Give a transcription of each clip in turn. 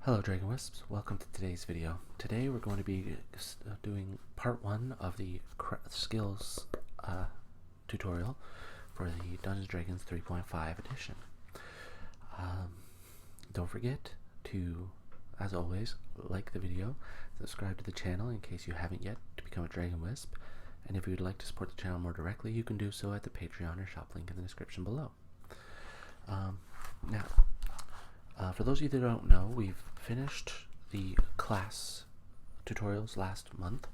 Hello Dragon Wisps, welcome to today's video. Today we're going to be doing part 1 of the skills tutorial for the Dungeons & Dragons 3.5 edition. Don't forget to, as always, like the video, subscribe to the channel in case you haven't yet to become a Dragon Wisp, and if you would like to support the channel more directly, you can do so at the Patreon or shop link in the description below. For those of you that don't know, we've finished the class tutorials last month,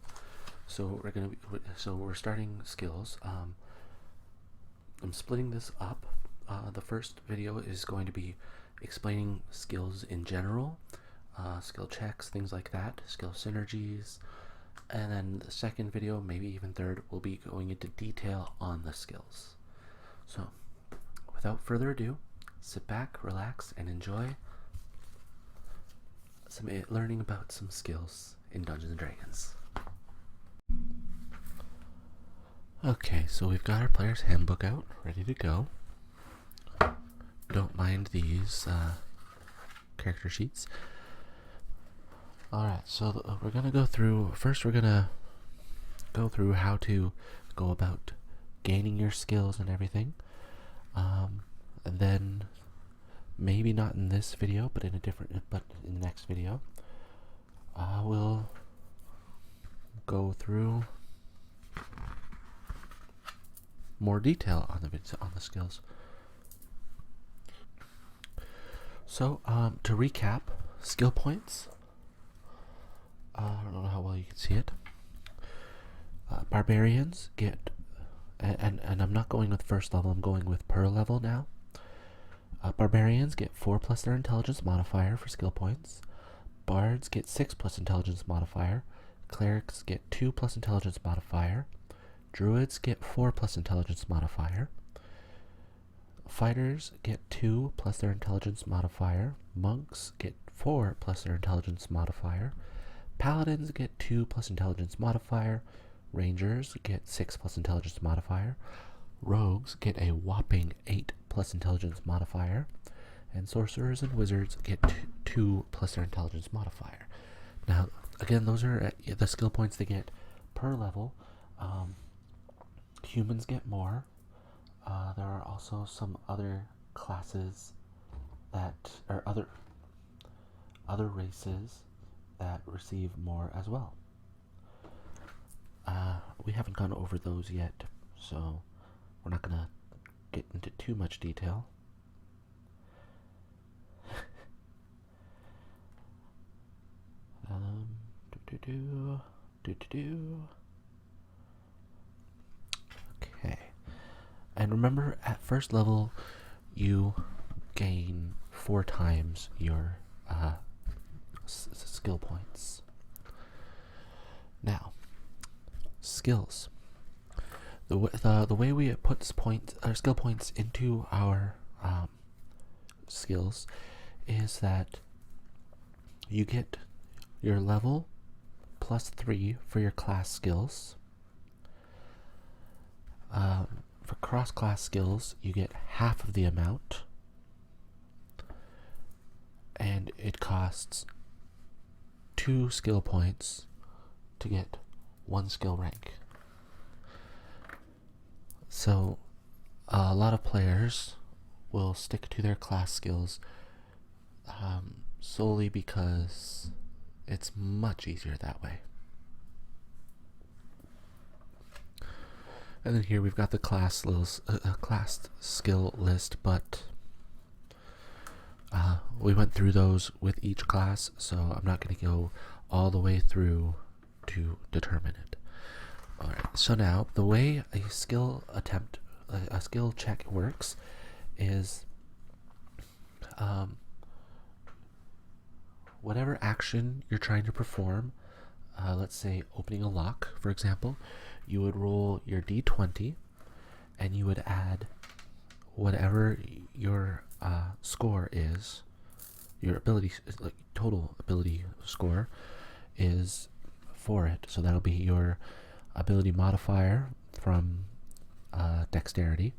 so we're starting skills. I'm splitting this up. The first video is going to be explaining skills in general, skill checks, things like that, skill synergies, and then the second video, maybe even third, will be going into detail on the skills. So, without further ado, sit back, relax, and enjoy some learning about some skills in Dungeons & Dragons. Okay, so we've got our player's handbook out, ready to go. Don't mind these character sheets. Alright, so we're gonna go through, first we're gonna go through how to go about gaining your skills and everything. And then, maybe not in this video, but in the next video, we'll go through more detail on the skills. So, to recap, skill points. I don't know how well you can see it. Barbarians get, and I'm not going with first level, I'm going with per level now. Barbarians get 4 plus their intelligence modifier for skill points. Bards get 6 plus intelligence modifier. Clerics get 2 plus intelligence modifier. Druids get 4 plus intelligence modifier. Fighters get 2 plus their intelligence modifier. Monks get 4 plus their intelligence modifier. Paladins get 2 plus intelligence modifier. Rangers get 6 plus intelligence modifier. Rogues get a whopping 8 plus intelligence modifier, and sorcerers and wizards get 2 plus their intelligence modifier. Now, again, those are the skill points they get per level. Humans get more. There are also some other classes that are other races that receive more as well. We haven't gone over those yet, so we're not gonna get into too much detail. Okay, and remember, at first level, you gain 4 times your skill points. Now, skills. The way we put skill points into our skills is that you get your level plus 3 for your class skills. For cross-class skills, you get half of the amount, and it costs 2 skill points to get 1 skill rank. So, a lot of players will stick to their class skills solely because it's much easier that way. And then here we've got the class skill list, but we went through those with each class, so I'm not going to go all the way through to determine it. Alright, so now the way a skill check works is whatever action you're trying to perform, let's say opening a lock, for example, you would roll your d20 and you would add whatever your score is, your ability, like total ability score is for it. So that'll be your ability modifier from dexterity,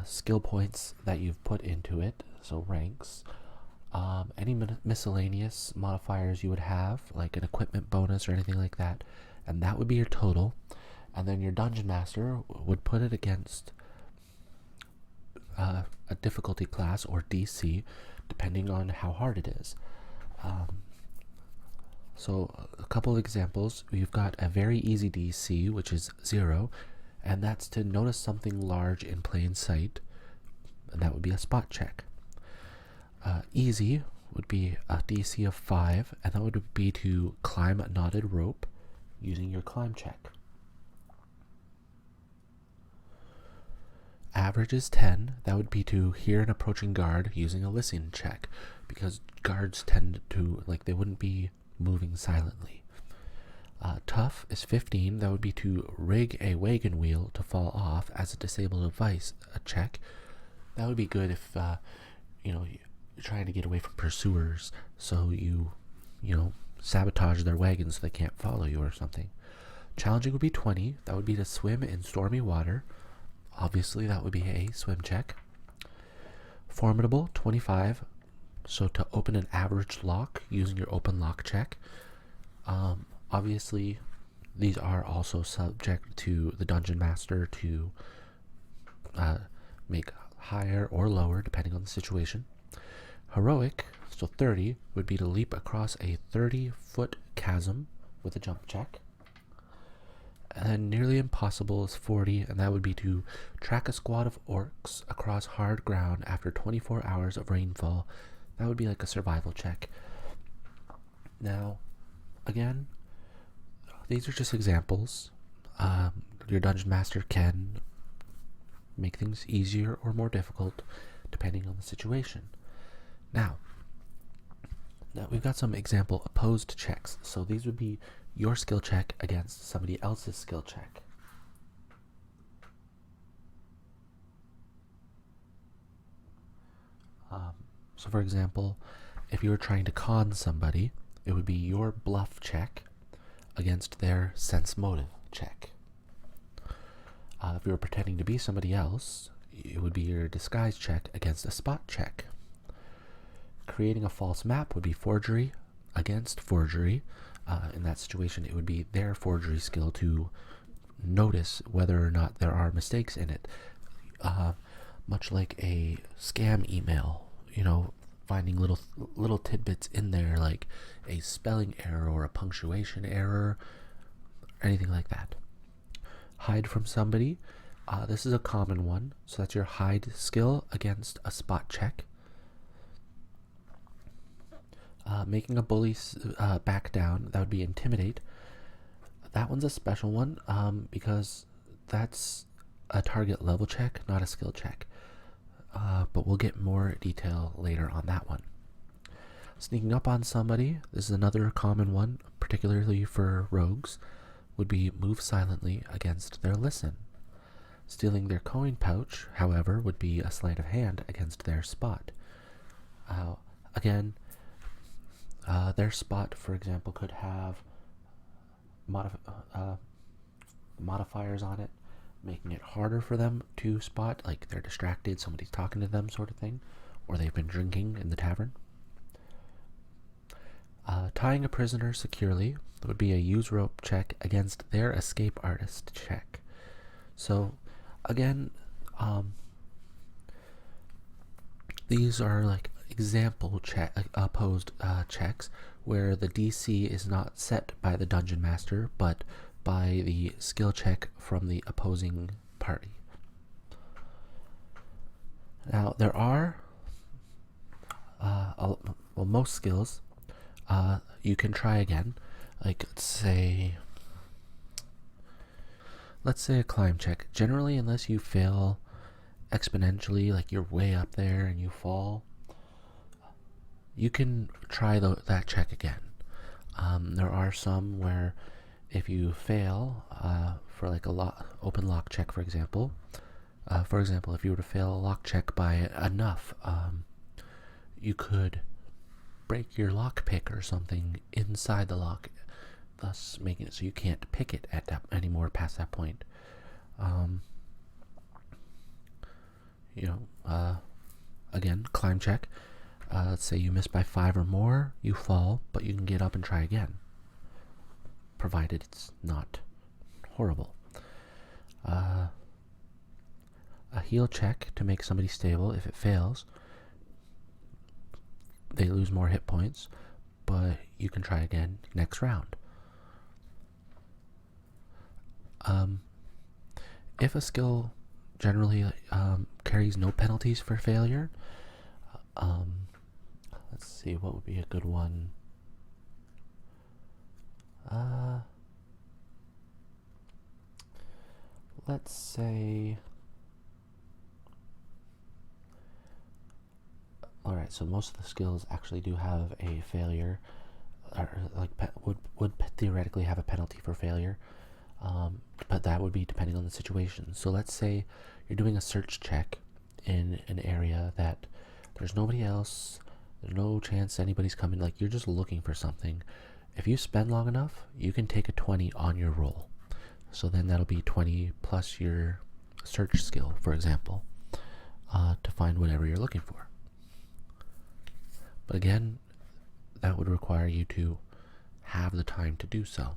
skill points that you've put into it, so ranks, Any miscellaneous modifiers you would have, like an equipment bonus or anything like that, and that would be your total. And then your dungeon master would put it against a difficulty class or DC, depending on how hard it is. So a couple of examples. We've got a very easy DC, which is 0, and that's to notice something large in plain sight, and that would be a spot check. Easy would be a DC of 5, and that would be to climb a knotted rope using your climb check. Average is 10. That would be to hear an approaching guard using a listen check, because guards tend to, they wouldn't be moving silently. Tough is 15. That would be to rig a wagon wheel to fall off as a disabled device check. That would be good if, you're trying to get away from pursuers, so you sabotage their wagons so they can't follow you or something. Challenging would be 20. That would be to swim in stormy water. Obviously, that would be a swim check. Formidable, 25. So to open an average lock using your open lock check. Obviously, these are also subject to the dungeon master to make higher or lower depending on the situation. Heroic, so 30, would be to leap across a 30-foot chasm with a jump check. And then nearly impossible is 40, and that would be to track a squad of orcs across hard ground after 24 hours of rainfall. That would be like a survival check. Now, again, these are just examples. Your dungeon master can make things easier or more difficult depending on the situation. Now we've got some example opposed checks. So these would be your skill check against somebody else's skill check. So for example, if you were trying to con somebody, it would be your bluff check against their sense motive check. If you were pretending to be somebody else, it would be your disguise check against a spot check. Creating a false map would be forgery against forgery. In that situation, it would be their forgery skill to notice whether or not there are mistakes in it. Much like a scam email, finding little tidbits in there, like a spelling error or a punctuation error, anything like that. Hide from somebody. This is a common one. So that's your hide skill against a spot check. Making a bully back down, that would be intimidate. That one's a special one because that's a target level check, not a skill check. But we'll get more detail later on that one. Sneaking up on somebody, this is another common one, particularly for rogues, would be move silently against their listen. Stealing their coin pouch, however, would be a sleight of hand against their spot. Again, their spot, for example, could have modifiers on it, making it harder for them to spot, like they're distracted, somebody's talking to them sort of thing, or they've been drinking in the tavern. Tying a prisoner securely would be a use rope check against their escape artist check. So, again, these are like example opposed checks where the DC is not set by the dungeon master but by the skill check from the opposing party. Now there are most skills you can try again, like let's say a climb check. Generally, unless you fail exponentially, like you're way up there and you fall, you can try that check again. There are some where if you fail for like a open lock check, for example, if you were to fail a lock check by enough, you could break your lock pick or something inside the lock, thus making it so you can't pick it anymore past that point. Again, climb check. let's say you miss by 5 or more, you fall, but you can get up and try again, provided it's not horrible. A heal check to make somebody stable. If it fails, they lose more hit points, but you can try again next round. If a skill generally carries no penalties for failure, let's see, what would be a good one? Let's say... Alright, so most of the skills actually do have a failure, or like would theoretically have a penalty for failure, but that would be depending on the situation. So let's say you're doing a search check in an area that there's nobody else, there's no chance anybody's coming, like you're just looking for something. If you spend long enough, you can take a 20 on your roll. So then that'll be 20 plus your search skill, for example, to find whatever you're looking for. But again, that would require you to have the time to do so.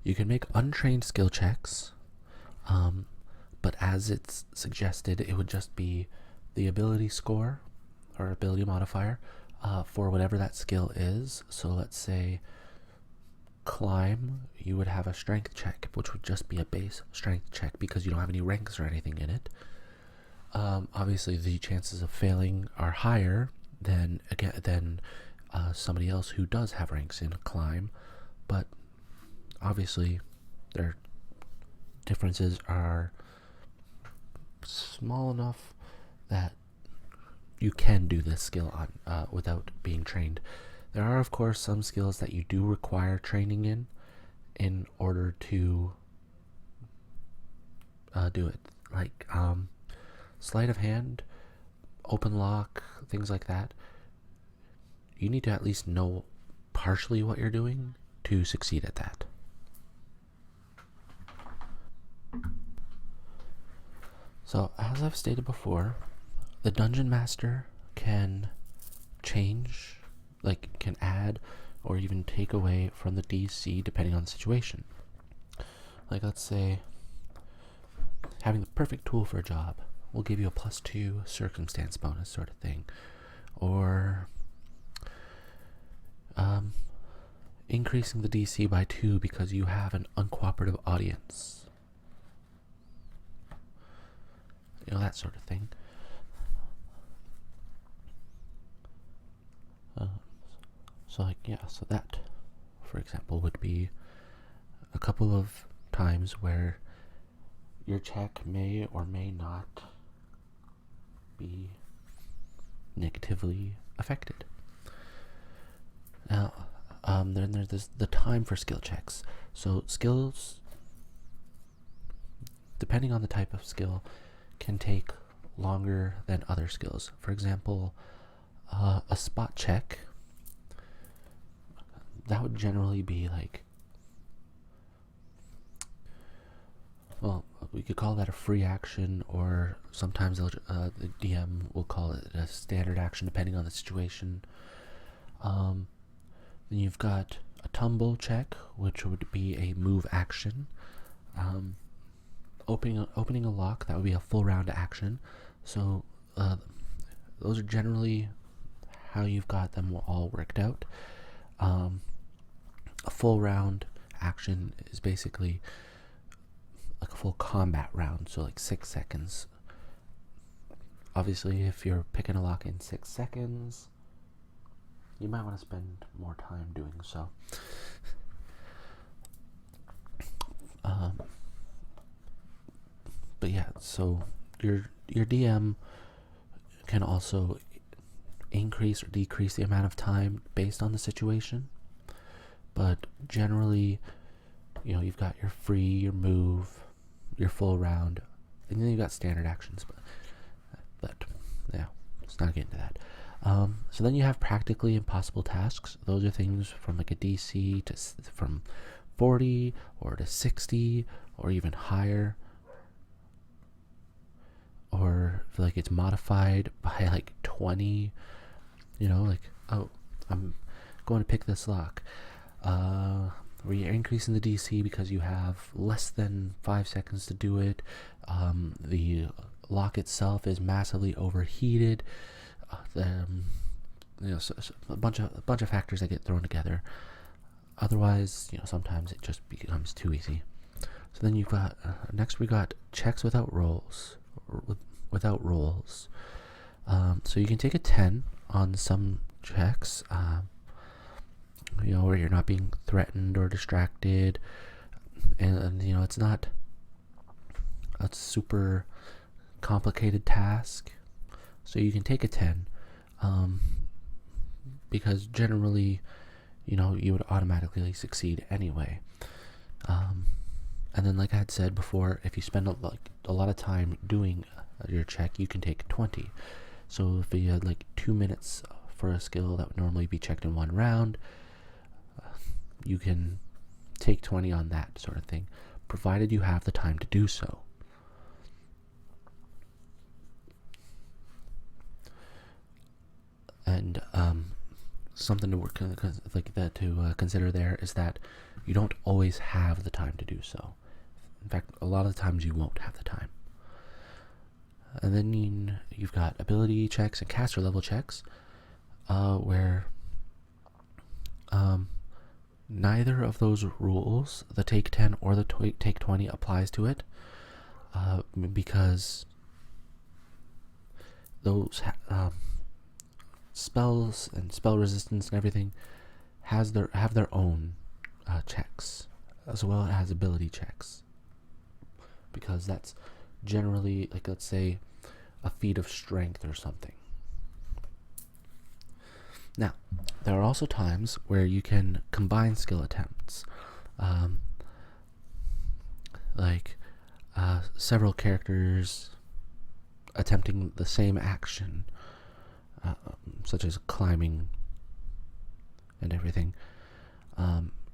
You can make untrained skill checks, but as it's suggested, it would just be the ability score or ability modifier for whatever that skill is. So let's say climb, you would have a strength check, which would just be a base strength check because you don't have any ranks or anything in it. Obviously, the chances of failing are higher than somebody else who does have ranks in climb, but obviously their differences are small enough that you can do this skill on without being trained. There are, of course, some skills that you do require training in order to do it, like sleight of hand, open lock, things like that. You need to at least know partially what you're doing to succeed at that. So, as I've stated before, the Dungeon Master can change, can add or even take away from the DC depending on the situation. Like, let's say having the perfect tool for a job will give you a +2 circumstance bonus sort of thing, or increasing the DC by 2 because you have an uncooperative audience, that sort of thing. So that, for example, would be a couple of times where your check may or may not be negatively affected. Now, then there's the time for skill checks. So skills, depending on the type of skill, can take longer than other skills. For example, a spot check, that would generally be we could call that a free action, or sometimes the DM will call it a standard action depending on the situation. Then you've got a tumble check, which would be a move action. Opening a lock, that would be a full round action. So those are generally how you've got them all worked out. A full round action is basically like a full combat round, so 6 seconds. Obviously, if you're picking a lock in 6 seconds, you might want to spend more time doing so. But yeah, so your DM can also increase or decrease the amount of time based on the situation. But generally, you've got your free, your move, your full round, and then you've got standard actions. But yeah, let's not get into that. So then you have practically impossible tasks. Those are things from a DC from 40 or to 60 or even higher. or like it's modified by like 20, like, oh, I'm going to pick this lock. Where you're increasing the DC because you have less than 5 seconds to do it. The lock itself is massively overheated. So a bunch of factors that get thrown together. Otherwise, sometimes it just becomes too easy. So then you've got next we got checks without rolls. So you can take a 10 on some checks. Where you're not being threatened or distracted, and it's not a super complicated task, so you can take a 10, because generally, you would automatically succeed anyway. And then, like I had said before, if you spend a lot of time doing your check, you can take 20. So if you had 2 minutes for a skill that would normally be checked in one round, you can take 20 on that sort of thing, provided you have the time to do so. And something to consider there is that you don't always have the time to do so. In fact, a lot of the times you won't have the time. And then you've got ability checks and caster level checks, where neither of those rules, the take 10 or the take 20, applies to it, because those spells and spell resistance and everything have their own checks, as well as ability checks, because that's generally, let's say, a feat of strength or something. Now, there are also times where you can combine skill attempts, several characters attempting the same action, such as climbing and everything.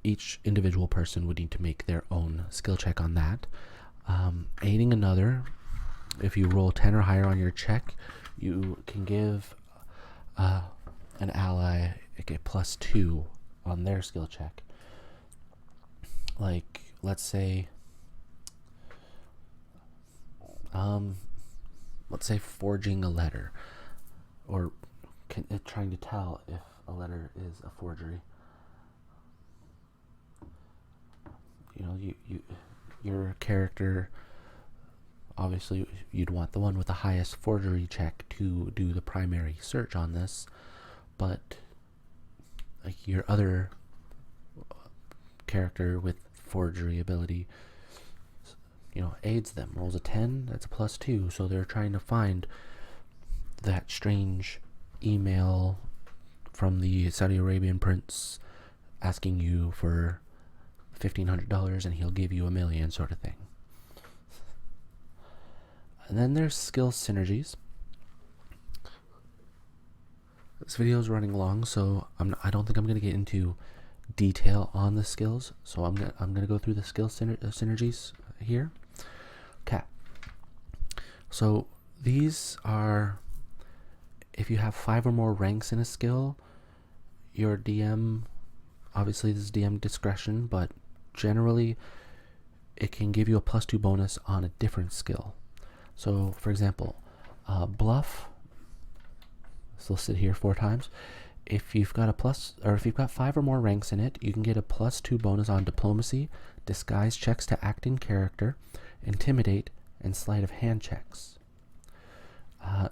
Each individual person would need to make their own skill check on that. Aiding another, if you roll 10 or higher on your check, you can give an ally a +2 on their skill check. Let's say forging a letter, or trying to tell if a letter is a forgery. Your character, obviously you'd want the one with the highest forgery check to do the primary search on this, but your other character with forgery ability, aids them, rolls a 10, that's a +2, so they're trying to find that strange email from the Saudi Arabian prince asking you for $1,500 and he'll give you $1 million, sort of thing. And then there's skill synergies. This video is running long, so I don't think I'm going to get into detail on the skills. So I'm gonna go through the skill synergies here. Okay. So these are, if you have 5 or more ranks in a skill, your DM, obviously this is DM discretion, but generally it can give you a +2 bonus on a different skill. So for example, bluff, it's listed here 4 times. If you've got if you've got 5 or more ranks in it, you can get a +2 bonus on diplomacy, disguise checks to act in character, intimidate, and sleight of hand checks.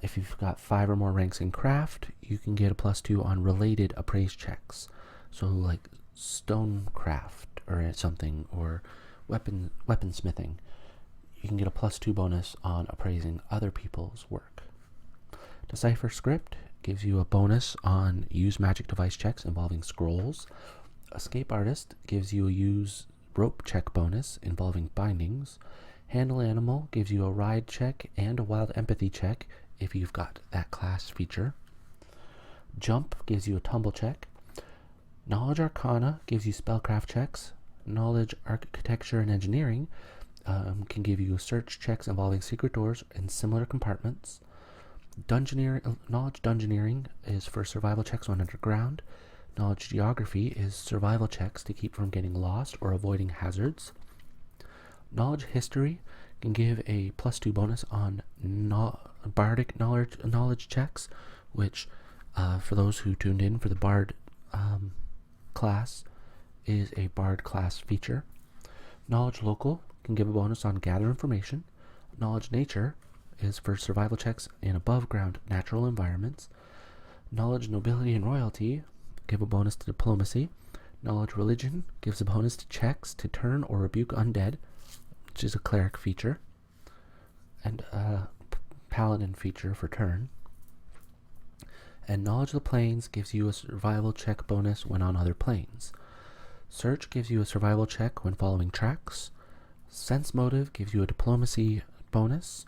If you've got 5 or more ranks in craft, you can get a +2 on related appraise checks. So like stonecraft or something, or weaponsmithing, you can get a +2 bonus on appraising other people's work. Decipher script gives you a bonus on use magic device checks involving scrolls. Escape artist gives you a use rope check bonus involving bindings. Handle animal gives you a ride check and a wild empathy check if you've got that class feature. Jump gives you a tumble check. Knowledge arcana gives you spellcraft checks. Knowledge architecture and engineering can give you search checks involving secret doors and similar compartments. Knowledge dungeoneering is for survival checks when underground. Knowledge geography is survival checks to keep from getting lost or avoiding hazards. Knowledge history can give a +2 bonus on bardic knowledge checks, which, for those who tuned in for the bard class, is a bard class feature. Knowledge local can give a bonus on gather information. Knowledge nature is for survival checks in above ground natural environments. Knowledge nobility and royalty give a bonus to diplomacy. Knowledge religion gives a bonus to checks to turn or rebuke undead, which is a cleric feature, and a paladin feature for turn. And knowledge of the planes gives you a survival check bonus when on other planes. Search gives you a survival check when following tracks. Sense motive gives you a diplomacy bonus.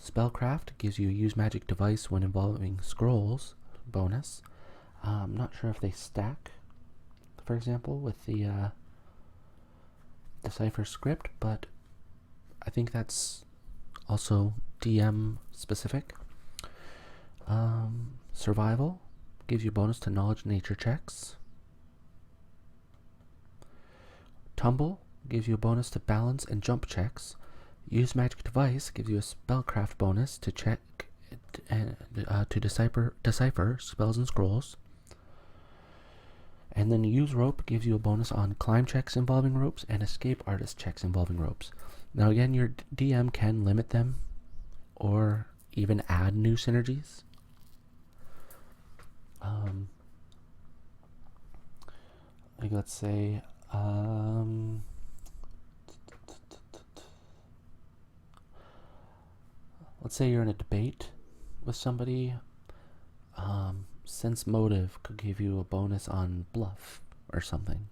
Spellcraft gives you a use magic device when involving scrolls bonus. I'm not sure if they stack, for example, with the Decipher script, but I think that's also DM specific. Survival gives you a bonus to knowledge nature checks. Tumble gives you a bonus to balance and jump checks. Use magic device gives you a spellcraft bonus to check and to decipher spells and scrolls. And then use rope gives you a bonus on climb checks involving ropes and escape artist checks involving ropes. Now again, your DM can limit them or even add new synergies. Like let's say you're in a debate with somebody. Sense motive could give you a bonus on bluff or something.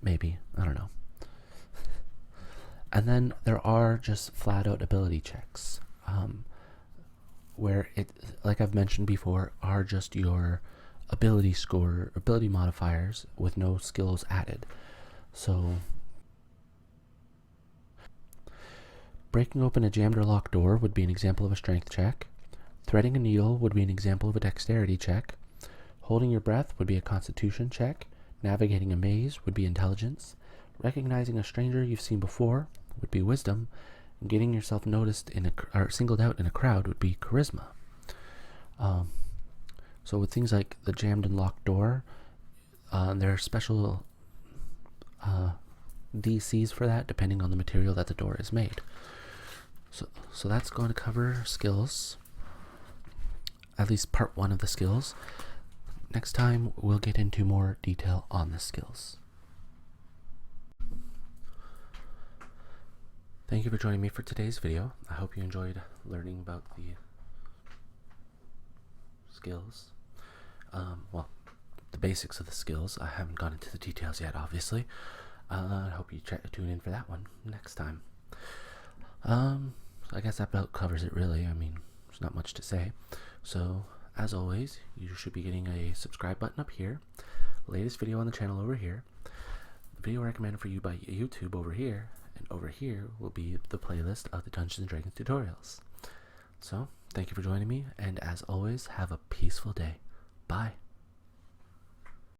Maybe, I don't know. And then there are just flat out ability checks, where it, like I've mentioned before, are just your ability score, ability modifiers with no skills added. So breaking open a jammed or locked door would be an example of a strength check. Threading a needle would be an example of a dexterity check. Holding your breath would be a constitution check. Navigating a maze would be intelligence. Recognizing a stranger you've seen before would be wisdom. And getting yourself noticed or singled out in a crowd would be charisma. So with things like the jammed and locked door, there are special DCs for that depending on the material that the door is made. So that's going to cover skills. At least part 1 of the skills. Next time, we'll get into more detail on the skills. Thank you for joining me for today's video. I hope you enjoyed learning about the skills. Well, the basics of the skills. I haven't gone into the details yet, obviously. I hope you tune in for that one next time. I guess that about covers it, really. I mean, there's not much to say. So, as always, you should be getting a subscribe button up here, latest video on the channel over here, the video recommended for you by YouTube over here, and over here will be the playlist of the Dungeons & Dragons tutorials. So, thank you for joining me, and as always, have a peaceful day. Bye.